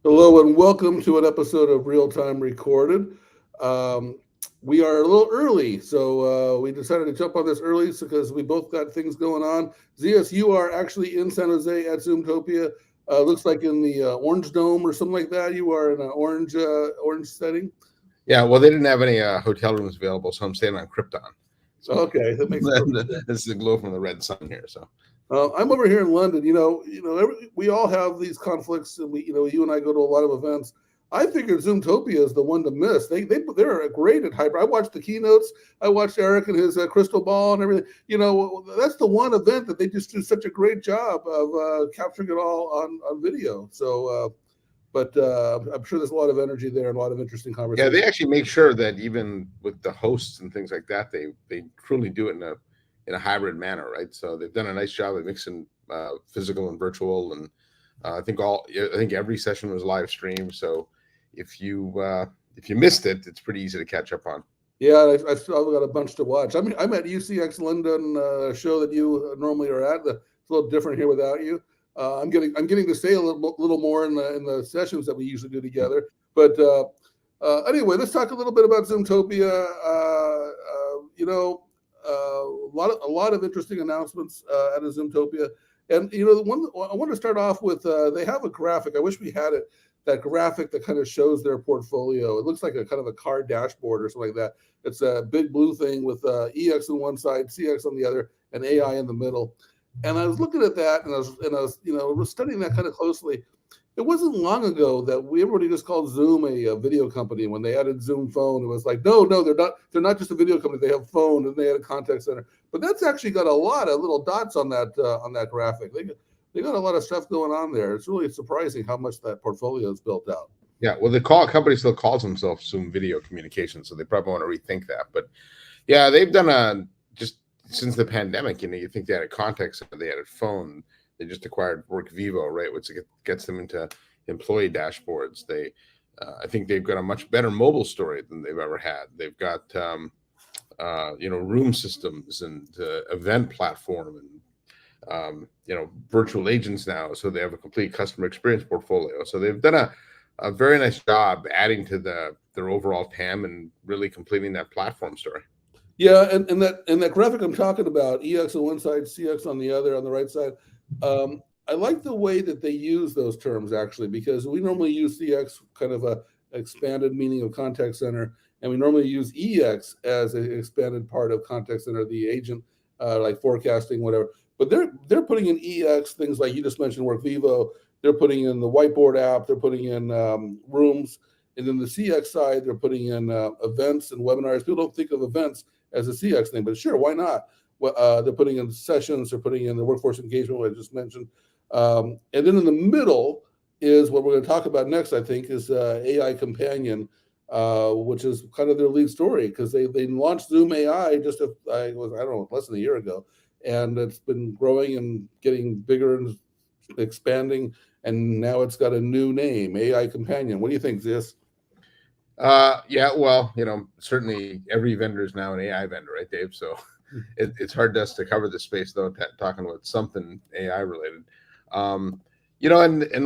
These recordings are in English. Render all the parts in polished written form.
Hello and welcome to an episode of Real Time Recorded. Um, we are a little early, so we decided to jump on this early because we both got things going on. Zeus, you are actually in San Jose at Zoomtopia. Looks like in the Orange Dome or something like that. You are in an orange setting. Yeah, well, they didn't have any hotel rooms available, so I'm staying on Krypton. So Okay, that makes perfect sense. this is the glow from the red sun here. So I'm over here in London. We all have these conflicts, and you and I go to a lot of events. I figured Zoomtopia is the one to miss. They're great at hyper. I watched the keynotes. I watched Eric and his crystal ball and everything. That's the one event that they just do such a great job of capturing it all on video. But I'm sure there's a lot of energy there and a lot of interesting yeah, conversations. they actually make sure that even with the hosts and things like that, they truly do it in a hybrid manner, right? So they've done a nice job of mixing physical and virtual, and I think every session was live streamed. So if you missed it, it's pretty easy to catch up on. Yeah, I've still got a bunch to watch. I mean, I'm at UCX London show that you normally are at. It's a little different here without you. I'm getting to say a little more in the sessions that we usually do together. But anyway, let's talk a little bit about Zoomtopia. A lot of interesting announcements at a Zoomtopia, and the one I want to start off with. They have a graphic. I wish we had it. That graphic that kind of shows their portfolio. It looks like a kind of a car dashboard or something like that. It's a big blue thing with EX on one side, CX on the other, and AI in the middle. And I was looking at that, and I was studying that kind of closely. It wasn't long ago that everybody just called Zoom a video company. When they added Zoom Phone, it was like, no, they're not. They're not just a video company. They have phone and they had a contact center. But that's actually got a lot of little dots on that graphic. They got a lot of stuff going on there. It's really surprising how much that portfolio is built out. Yeah, well, the call company still calls themselves Zoom Video Communications, so they probably want to rethink that. But yeah, they've done a just since the pandemic. You think they had a contact center, they had a phone. They just acquired WorkVivo, right, which gets them into employee dashboards. I think they've got a much better mobile story than they've ever had. They've got room systems and event platform and virtual agents now. So they have a complete customer experience portfolio. So they've done a very nice job adding to their overall TAM and really completing that platform story. Yeah, and that graphic I'm talking about, EX on one side, CX on the other, on the right side. I like the way that they use those terms actually, because we normally use CX kind of a expanded meaning of contact center, and we normally use EX as an expanded part of contact center, the agent, like forecasting, whatever. But they're putting in EX things like you just mentioned, WorkVivo. They're putting in the whiteboard app. They're putting in rooms, and then the CX side, they're putting in events and webinars. People don't think of events as a CX thing, but sure, why not? They're putting in sessions, they're putting in the workforce engagement, what I just mentioned. And then in the middle is what we're going to talk about next, I think, is AI Companion, which is kind of their lead story because they launched Zoom AI I don't know, less than a year ago. And it's been growing and getting bigger and expanding. And now it's got a new name, AI Companion. What do you think, Zis? Yeah, well, certainly every vendor is now an AI vendor, right, Dave? So it's hard to us to cover this space though, talking about something AI related. And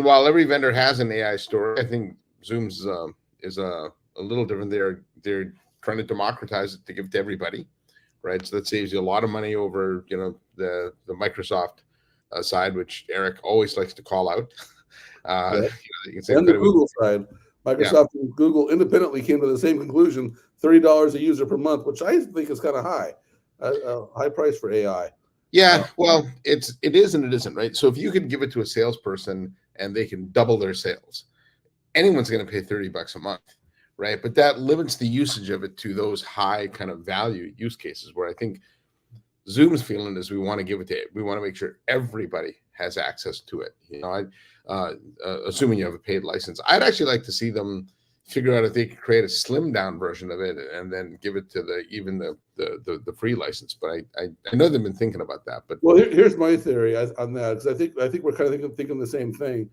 while every vendor has an AI story, I think Zoom's is a little different. They're trying to democratize it to give to everybody, right? So that saves you a lot of money over the Microsoft side, which Eric always likes to call out. Yeah. You can say And the that it was, Google side. yeah. Microsoft and Google independently came to the same conclusion: $30 a user per month, which I think is kind of high, a high price for AI. Uh, Yeah, well, it is and it isn't, right? So if you can give it to a salesperson and they can double their sales, anyone's going to pay $30 a month, right? But that limits the usage of it to those high kind of value use cases where I think Zoom's feeling is we want to give it to it. We want to make sure everybody has access to it. Assuming you have a paid license, I'd actually like to see them figure out if they could create a slim down version of it and then give it to the free license. But I know they've been thinking about that. But well, here's my theory on that, because I think we're kind of thinking the same thing.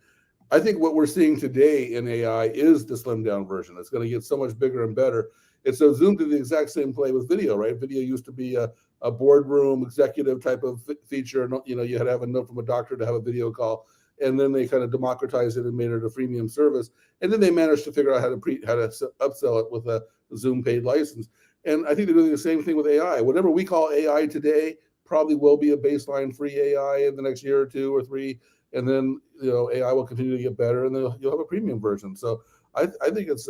I think what we're seeing today in AI is the slim down version. It's going to get so much bigger and better. And so Zoom did the exact same play with video, right? Video used to be a boardroom executive type of feature. You had to have a note from a doctor to have a video call. and then they kind of democratized it and made it a freemium service, and then they managed to figure out how to upsell it with a Zoom paid license. And I think they're doing the same thing with AI. Whatever we call AI today probably will be a baseline free AI in the next year or 2 or 3, and then AI will continue to get better, and then you'll have a premium version. So I think it's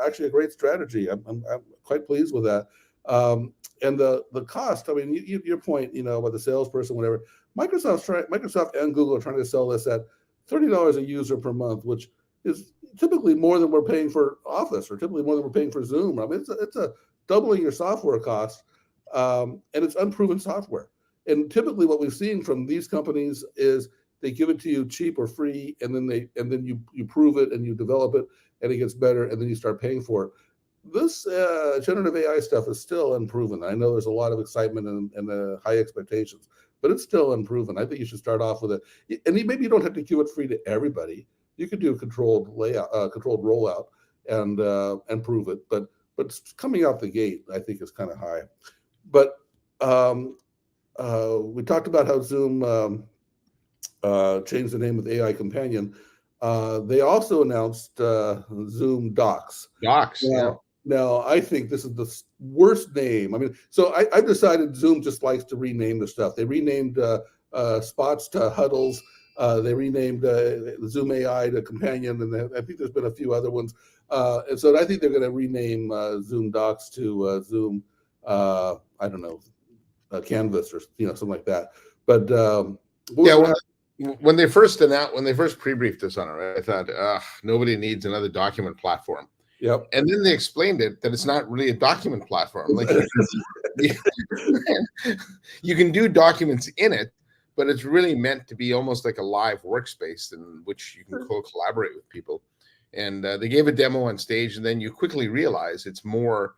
actually a great strategy. I'm quite pleased with that. And the cost. I mean, your point, about the salesperson, whatever. Microsoft and Google are trying to sell this at $30 a user per month, which is typically more than we're paying for Office, or typically more than we're paying for Zoom. I mean, it's a doubling your software cost, and it's unproven software. And typically, what we've seen from these companies is they give it to you cheap or free, and then you prove it and you develop it, and it gets better, and then you start paying for it. This generative AI stuff is still unproven. I know there's a lot of excitement and high expectations, but it's still unproven. I think you should start off with it, and maybe you don't have to give it free to everybody. You could do a controlled rollout, and prove it. But coming out the gate, I think is kind of high. But we talked about how Zoom changed the name of the AI Companion. They also announced Zoom Docs. Now, I think this is the worst name. I mean, so I've decided Zoom just likes to rename the stuff. They renamed Spots to Huddles. They renamed Zoom AI to Companion, and I think there's been a few other ones. And so I think they're going to rename Zoom Docs to Zoom, I don't know, Canvas or something like that. But when they first pre-briefed us on it, right, I thought, nobody needs another document platform. Yep. And then they explained it that it's not really a document platform. Like you can do documents in it, but it's really meant to be almost like a live workspace in which you can collaborate with people. And they gave a demo on stage, and then you quickly realize it's more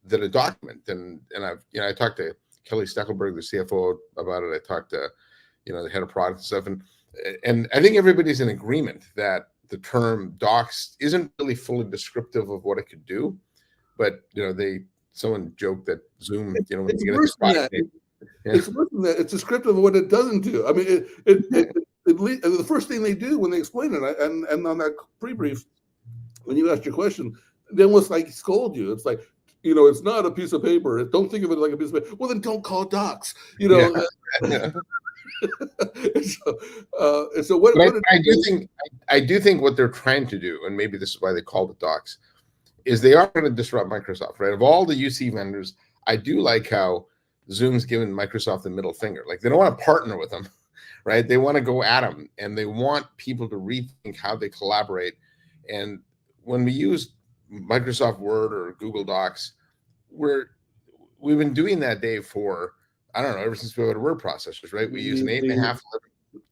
than a document. And I talked to Kelly Steckelberg, the CFO, about it. I talked to the head of product and stuff, and I think everybody's in agreement that the term docs isn't really fully descriptive of what it could do. But someone joked that Zoom, it's worse than that. It's worse than that. It's descriptive of what it doesn't do. I mean, the first thing they do when they explain it, and on that pre-brief, when you asked your question, they almost like scold you. It's like, it's not a piece of paper. Don't think of it like a piece of paper. Well, then don't call docs. So what I do think what they're trying to do, and maybe this is why they called it docs, is they are going to disrupt Microsoft, right? Of all the UC vendors, I do like how Zoom's given Microsoft the middle finger. Like, they don't want to partner with them, right? They want to go at them, and they want people to rethink how they collaborate. And when we use Microsoft Word or Google Docs, we've been doing that, Dave, for, I don't know, ever since we had word processors, right? We use an 8.5.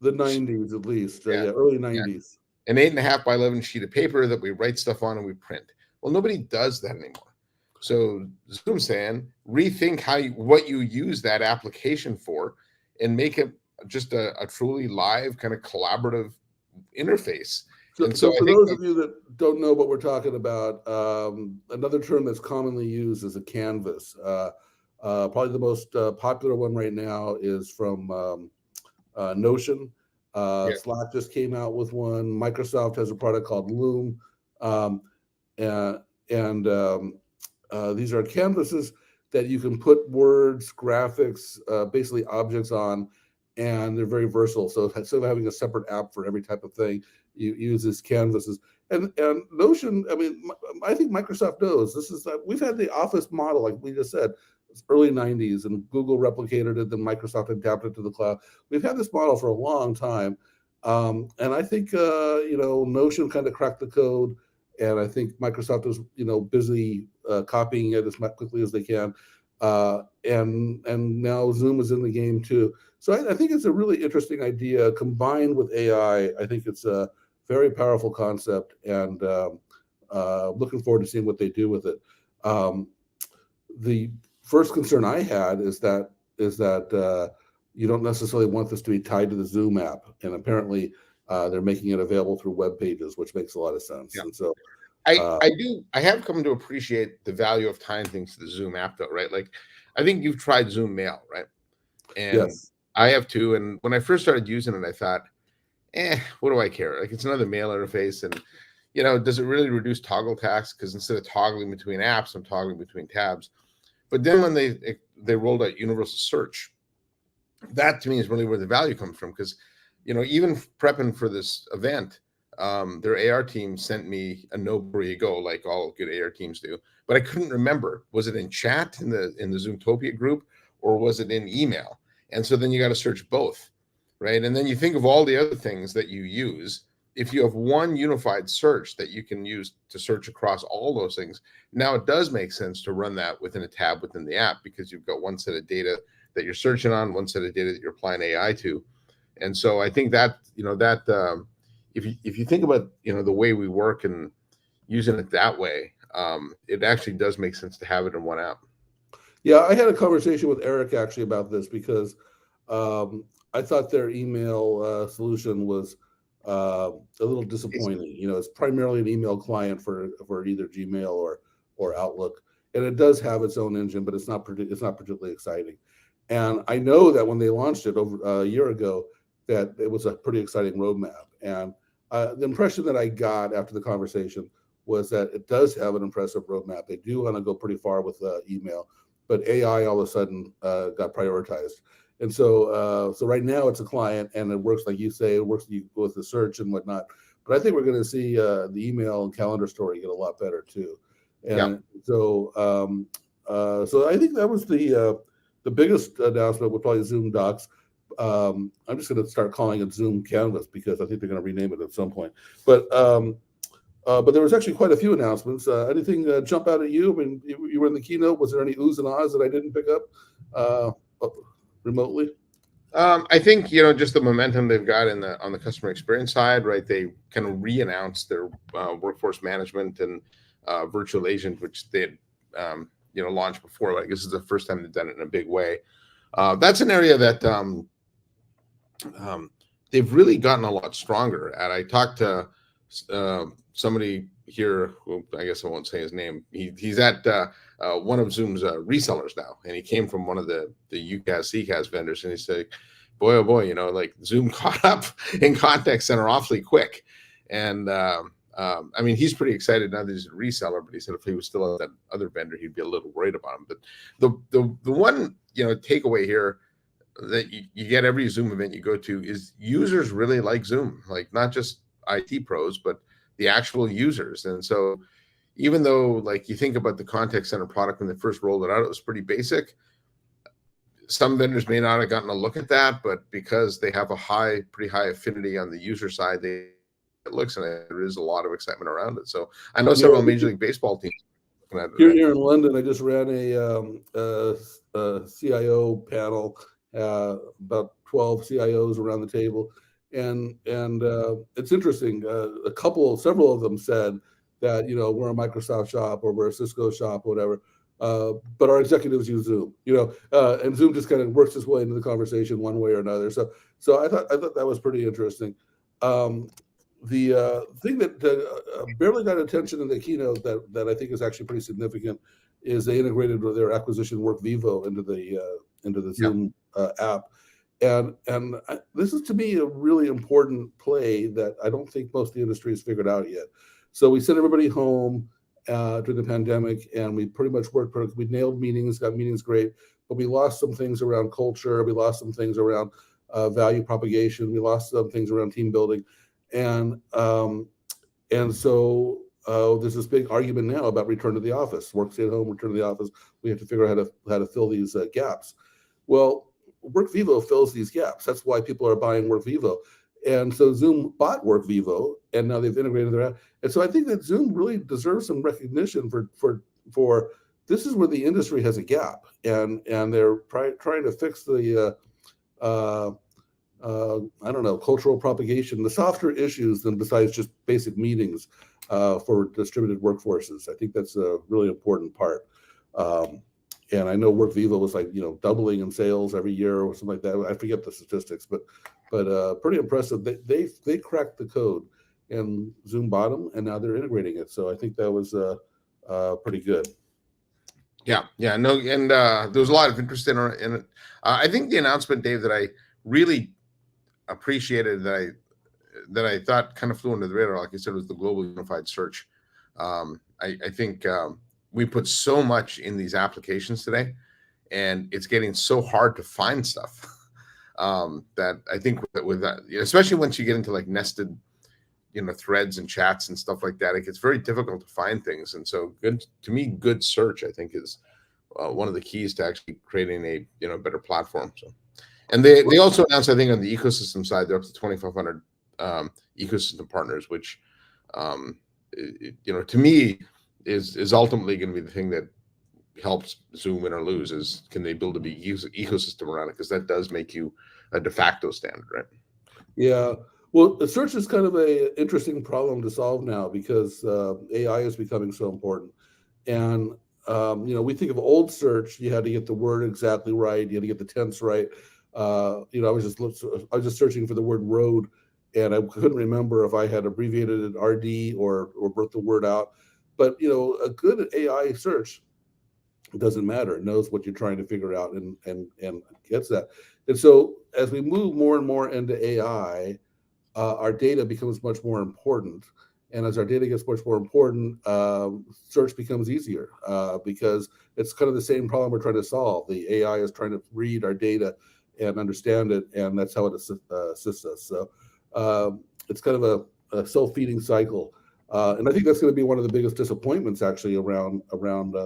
The 90s, at least, early 90s. An 8.5 by 11 sheet of paper that we write stuff on and we print. Well, nobody does that anymore. So Zoom's saying, rethink what you use that application for, and make it just a truly live kind of collaborative interface. So for those of you that don't know what we're talking about, another term that's commonly used is a canvas. Probably the most popular one right now is from Notion. Slack just came out with one. Microsoft has a product called Loom. These are canvases that you can put words, graphics, basically objects on, and they're very versatile. So instead of having a separate app for every type of thing, you use these canvases. And Notion, I mean, I think Microsoft knows this is we've had the Office model, like we just said, early 90s, and Google replicated it, then Microsoft adapted it to the cloud. We've had this model for a long time. And I think, Notion kind of cracked the code. And I think Microsoft is, busy copying it as quickly as they can. And now Zoom is in the game too. So I think it's a really interesting idea combined with AI. I think it's a very powerful concept, and looking forward to seeing what they do with it. The first concern I had is that you don't necessarily want this to be tied to the Zoom app, and apparently they're making it available through web pages, which makes a lot of sense. Yeah. And so I have come to appreciate the value of tying things to the Zoom app, though, right? Like, I think you've tried Zoom Mail, right? And yes. I have too. And when I first started using it, I thought, what do I care? Like, it's another mail interface, and does it really reduce toggle tasks? Because instead of toggling between apps, I'm toggling between tabs. But then when they rolled out universal search, that to me is really where the value comes from. Because even prepping for this event, their AR team sent me a note where you go, like all good AR teams do. But I couldn't remember, was it in chat in the Zoomtopia group, or was it in email? And so then you got to search both, right? And then you think of all the other things that you use. If you have one unified search that you can use to search across all those things, now it does make sense to run that within a tab within the app, because you've got one set of data that you're searching on, one set of data that you're applying AI to. And so I think that, if you think about, the way we work and using it that way, it actually does make sense to have it in one app. Yeah, I had a conversation with Eric actually about this, because I thought their email solution was a little disappointing. It's primarily an email client for either Gmail or Outlook, and it does have its own engine, but it's not particularly exciting. And I know that when they launched it over a year ago, that it was a pretty exciting roadmap. And the impression that I got after the conversation was that it does have an impressive roadmap. They do want to go pretty far with email, but AI all of a sudden got prioritized. And so right now it's a client, and it works like you say, it works with the search and whatnot. But I think we're going to see the email and calendar story get a lot better too. And so I think that was the biggest announcement was probably Zoom Docs. I'm just going to start calling it Zoom Canvas, because I think they're going to rename it at some point. But there was actually quite a few announcements. Anything jump out at you? I mean, you were in the keynote. Was there any oohs and ahs that I didn't pick up remotely? I think just the momentum they've got on the customer experience side, right? They kind of re-announced their workforce management and virtual agent, which they had launched before. I guess this is the first time they've done it in a big way. That's an area that they've really gotten a lot stronger at. I talked to somebody here, who I guess I won't say his name. He's at one of Zoom's resellers now, and he came from one of the UCaaS, CCaaS vendors, and he said, boy, oh boy, like Zoom caught up in contact center awfully quick. And I mean, he's pretty excited now that he's a reseller, but he said if he was still at that other vendor, he'd be a little worried about him. But the one takeaway here that you get every Zoom event you go to is users really like Zoom, like not just IT pros, but the actual users. And so even though, like, you think about the contact center product when they first rolled it out, it was pretty basic. Some vendors may not have gotten a look at that, but because they have a pretty high affinity on the user side, it looks, and there is a lot of excitement around it. So I know several Major League Baseball teams. Here in London, I just ran a CIO panel, about 12 CIOs around the table, and it's interesting. Several of them said that we're a Microsoft shop or we're a Cisco shop or whatever, but our executives use Zoom. And Zoom just kind of works its way into the conversation one way or another. So I thought that was pretty interesting. The thing that barely got attention in the keynote that I think is actually pretty significant is they integrated with their acquisition WorkVivo into the Zoom app, and this is to me a really important play that I don't think most of the industry has figured out yet. So we sent everybody home during the pandemic, and we pretty much worked. We nailed meetings, got meetings great, but we lost some things around culture. We lost some things around value propagation. We lost some things around team building. And so there's this big argument now about return to the office, work, stay at home, return to the office. We have to figure out how to fill these gaps. Well, WorkVivo fills these gaps. That's why people are buying WorkVivo. And so Zoom bought WorkVivo, and now they've integrated their app. And so I think that Zoom really deserves some recognition for this is where the industry has a gap, and they're trying to fix the I don't know, cultural propagation, the softer issues than besides just basic meetings for distributed workforces. I think that's a really important part. And I know WorkVivo was like, doubling in sales every year or something like that. I forget the statistics, but pretty impressive. They cracked the code, and Zoom bought them, and now they're integrating it. So I think that was pretty good. Yeah, no, and there was a lot of interest in it. I think the announcement, Dave, that I really appreciated, that that I thought kind of flew under the radar, like I said, was the global unified search. I think we put so much in these applications today, and it's getting so hard to find stuff that I think with that, especially once you get into like nested, threads and chats and stuff like that, it gets very difficult to find things. And so, good search, I think, is one of the keys to actually creating a better platform. So, and they also announced, I think, on the ecosystem side, they're up to 2,500 ecosystem partners, which to me is ultimately going to be the thing that helps Zoom win or lose. Is can they build a big ecosystem around it, because that does make you a de facto standard, right? Yeah. Well, the search is kind of a interesting problem to solve now because AI is becoming so important. And we think of old search, you had to get the word exactly right, you had to get the tense right. I was just searching for the word road, and I couldn't remember if I had abbreviated it RD or wrote the word out. But a good AI search, it doesn't matter. It knows what you're trying to figure out and gets that. And so as we move more and more into AI, our data becomes much more important. And as our data gets much more important, search becomes easier because it's kind of the same problem we're trying to solve. The AI is trying to read our data and understand it, and that's how it assists us. So it's kind of a self-feeding cycle. And I think that's going to be one of the biggest disappointments actually around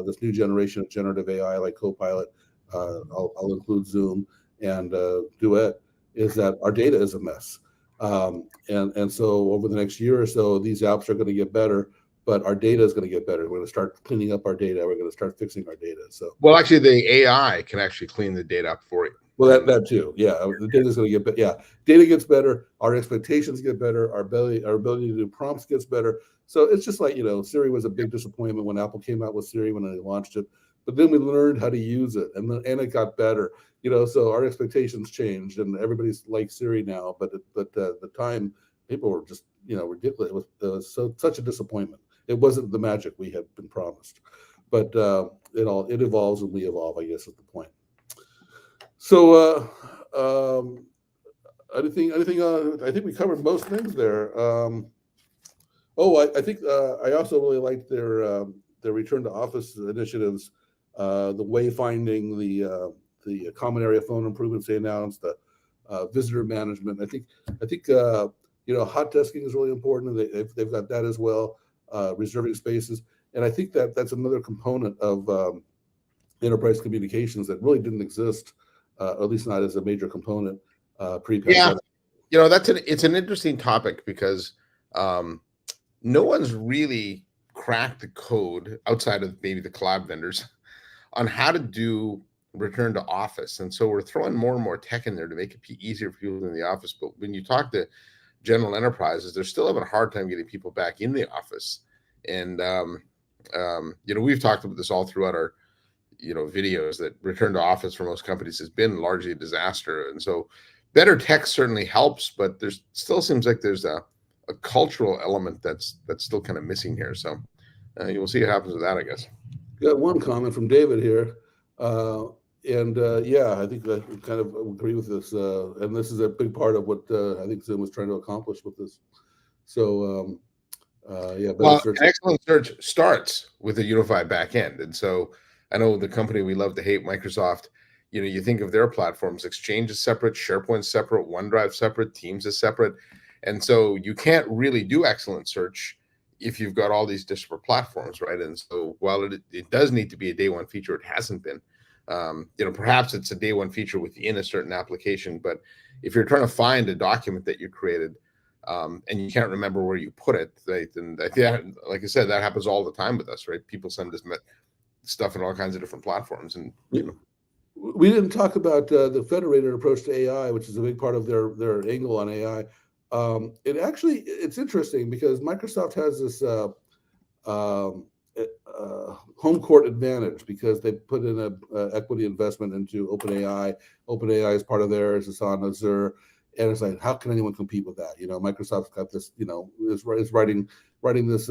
this new generation of generative AI like Copilot. I'll include Zoom and Duet, is that our data is a mess. And so over the next year or so, these apps are going to get better, but our data is going to get better. We're going to start cleaning up our data. We're going to start fixing our data. So, well, actually, the AI can actually clean the data up for you. Well, that too, yeah. The data is going to get better. Yeah, data gets better. Our expectations get better. Our ability to do prompts gets better. So it's just like Siri was a big disappointment when Apple came out with Siri when they launched it, but then we learned how to use it, and it got better. So our expectations changed, and everybody's like Siri now. But at the time, people were just ridiculous. It was such a disappointment. It wasn't the magic we had been promised. But it evolves and we evolve, I guess, is the point. So anything I think we covered most things there. I think I also really liked their return to office initiatives, the wayfinding, the common area phone improvements they announced, the visitor management. I think hot desking is really important. They've got that as well, reserving spaces, and I think that's another component of enterprise communications that really didn't exist, at least not as a major component pre-pandemic. Yeah, it's an interesting topic because no one's really cracked the code outside of maybe the cloud vendors on how to do return to office. And so we're throwing more and more tech in there to make it easier for people in the office. But when you talk to general enterprises, they're still having a hard time getting people back in the office. And, we've talked about this all throughout our, videos, that return to office for most companies has been largely a disaster. And so better tech certainly helps, but there's still seems like there's a cultural element that's still kind of missing here. So you'll see what happens with that, I guess. Got one comment from David here. I think I kind of agree with this. And this is a big part of what I think Zoom was trying to accomplish with this. So, excellent search starts with a unified backend. And so I know the company we love to hate, Microsoft, you think of their platforms, Exchange is separate, SharePoint separate, OneDrive separate, Teams is separate. And so you can't really do excellent search if you've got all these disparate platforms, right? And so while it does need to be a day one feature, it hasn't been. Perhaps it's a day one feature within a certain application, but if you're trying to find a document that you created and you can't remember where you put it, then I think, like I said, that happens all the time with us, right? People send us stuff in all kinds of different platforms, and we didn't talk about the federated approach to AI, which is a big part of their angle on AI. It's interesting because Microsoft has this home court advantage because they put in a equity investment into OpenAI. OpenAI is part of theirs. It's on Azure, and it's like, how can anyone compete with that? Microsoft's got this, is writing this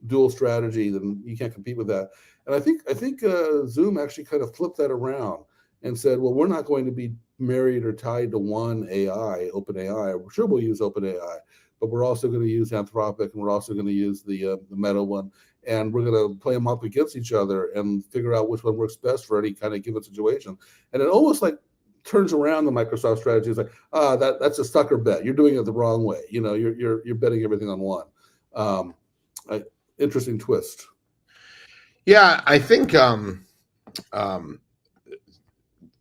dual strategy, then you can't compete with that. And I think Zoom actually kind of flipped that around and said, well, we're not going to be married or tied to one AI, OpenAI. We're sure we'll use OpenAI, but we're also going to use Anthropic, and we're also going to use the Meta one, and we're going to play them up against each other and figure out which one works best for any kind of given situation. And it almost like turns around the Microsoft strategy. It's like, that's a sucker bet. You're doing it the wrong way. You know, you're betting everything on one. Interesting twist. Yeah, I think I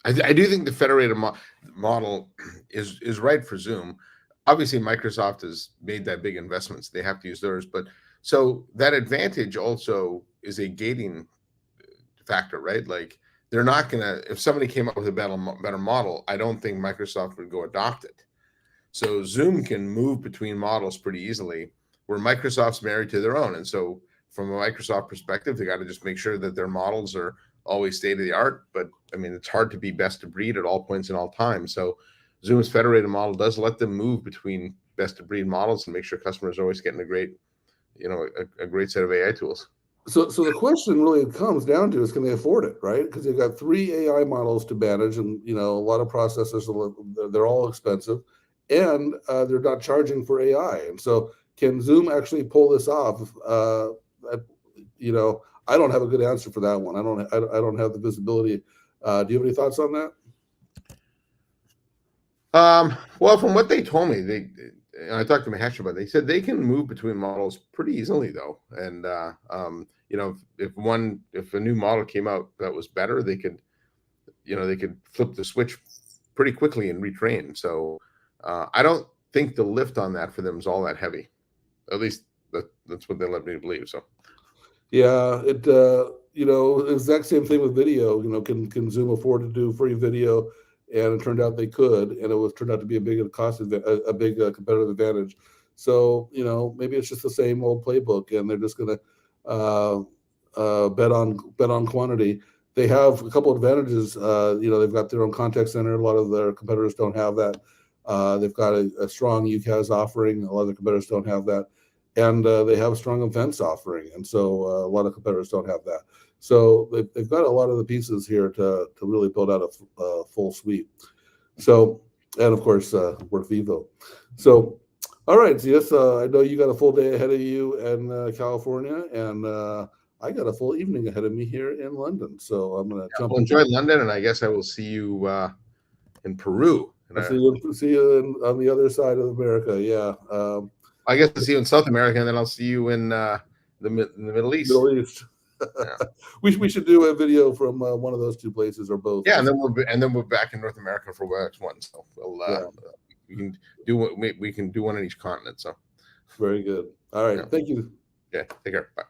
do think the federated model is right for Zoom. Obviously, Microsoft has made that big investments; they have to use theirs. But so that advantage also is a gating factor, right? Like they're not gonna. If somebody came up with a better model, I don't think Microsoft would go adopt it. So Zoom can move between models pretty easily, where Microsoft's married to their own. And so from a Microsoft perspective, they got to just make sure that their models are always state of the art. But I mean, it's hard to be best of breed at all points in all time. So Zoom's federated model does let them move between best of breed models and make sure customers are always getting a great, a great set of AI tools. So the question really comes down to is, can they afford it, right? Because they've got 3 AI models to manage, and a lot of processors. They're all expensive, and they're not charging for AI. And so, can Zoom actually pull this off? I don't have a good answer for that one. I don't have the visibility. Do you have any thoughts on that? Well, from what they told me, I talked to Mahesh about it. They said they can move between models pretty easily, though. And if a new model came out that was better, they could flip the switch pretty quickly and retrain. So I don't think the lift on that for them is all that heavy. At least that's what they let me believe. So yeah, exact same thing with video. Can Zoom afford to do free video? And it turned out they could, and it turned out to be a big competitive advantage. So maybe it's just the same old playbook, and they're just going to bet on quantity. They have a couple of advantages. They've got their own contact center. A lot of their competitors don't have that. They've got a strong UCaaS offering. A lot of the competitors don't have that, and they have a strong events offering, and so a lot of competitors don't have that. So they've got a lot of the pieces here to really build out a full suite. So, and of course, Workvivo. So, all right, Zeus, I know you got a full day ahead of you in California, and I got a full evening ahead of me here in London. So I'm going to jump. Well, enjoy London, and I guess I will see you in Peru. I'll see you on the other side of America. Yeah. I guess I'll see you in South America, and then I'll see you in the Middle East. Middle East. Yeah. we should do a video from one of those two places or both. Yeah, and then we're back in North America for the next one. So we can do one on each continent. So very good. All right, thank you. Yeah, take care. Bye.